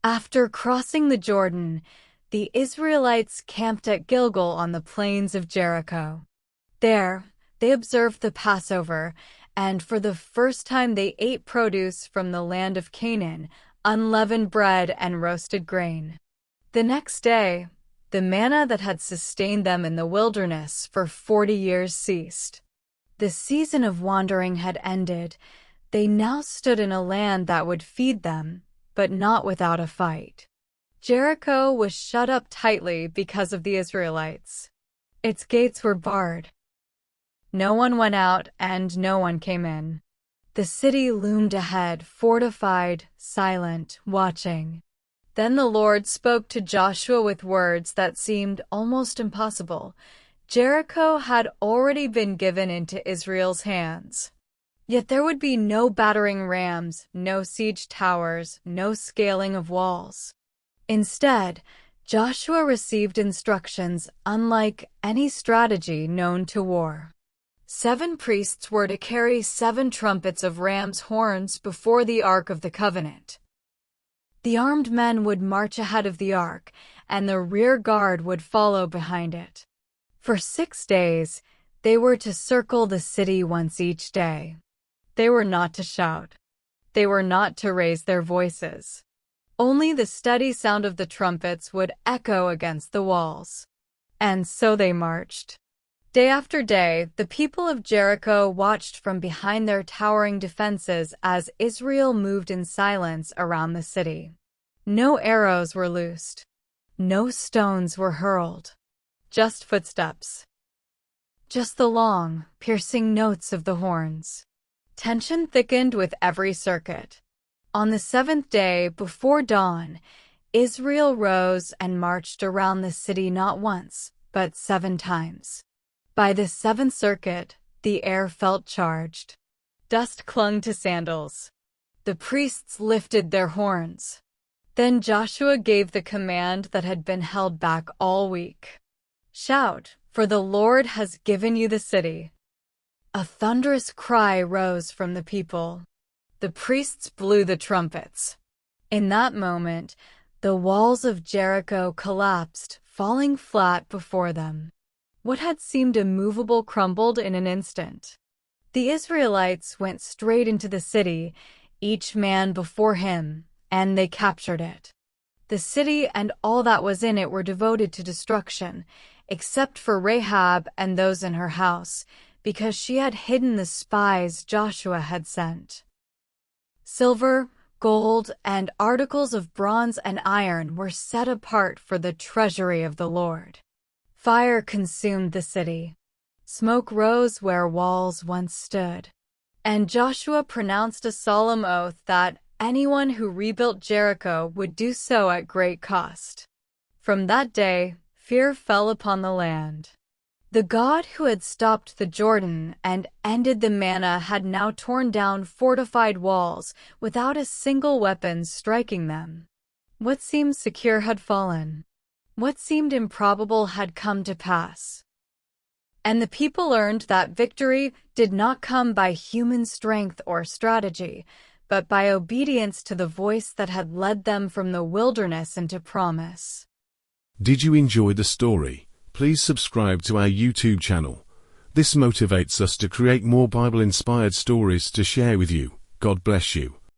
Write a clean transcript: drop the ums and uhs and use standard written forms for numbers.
After crossing the Jordan, the Israelites camped at Gilgal on the plains of Jericho. There, they observed the Passover, and for the first time they ate produce from the land of Canaan, unleavened bread and roasted grain. The next day, the manna that had sustained them in the wilderness for 40 years ceased. The season of wandering had ended. They now stood in a land that would feed them, but not without a fight. Jericho was shut up tightly because of the Israelites. Its gates were barred. No one went out and no one came in. The city loomed ahead, fortified, silent, watching. Then the Lord spoke to Joshua with words that seemed almost impossible. Jericho had already been given into Israel's hands. Yet there would be no battering rams, no siege towers, no scaling of walls. Instead, Joshua received instructions unlike any strategy known to war. 7 priests were to carry 7 trumpets of ram's horns before the Ark of the Covenant. The armed men would march ahead of the Ark, and the rear guard would follow behind it. For 6 days, they were to circle the city once each day. They were not to shout. They were not to raise their voices. Only the steady sound of the trumpets would echo against the walls. And so they marched. Day after day, the people of Jericho watched from behind their towering defenses as Israel moved in silence around the city. No arrows were loosed. No stones were hurled. Just footsteps. Just the long, piercing notes of the horns. Tension thickened with every circuit. On the 7th day, before dawn, Israel rose and marched around the city not once, but 7 times. By the 7th circuit, the air felt charged. Dust clung to sandals. The priests lifted their horns. Then Joshua gave the command that had been held back all week. Shout, for the Lord has given you the city. A thunderous cry rose from the people. The priests blew the trumpets. In that moment, the walls of Jericho collapsed, falling flat before them. What had seemed immovable crumbled in an instant. The Israelites went straight into the city, each man before him, and they captured it. The city and all that was in it were devoted to destruction, except for Rahab and those in her house, because she had hidden the spies Joshua had sent. Silver, gold, and articles of bronze and iron were set apart for the treasury of the Lord. Fire consumed the city. Smoke rose where walls once stood. And Joshua pronounced a solemn oath that anyone who rebuilt Jericho would do so at great cost. From that day, fear fell upon the land. The God who had stopped the Jordan and ended the manna had now torn down fortified walls without a single weapon striking them. What seemed secure had fallen. What seemed improbable had come to pass. And the people learned that victory did not come by human strength or strategy, but by obedience to the voice that had led them from the wilderness into promise. Did you enjoy the story? Please subscribe to our YouTube channel. This motivates us to create more Bible-inspired stories to share with you. God bless you.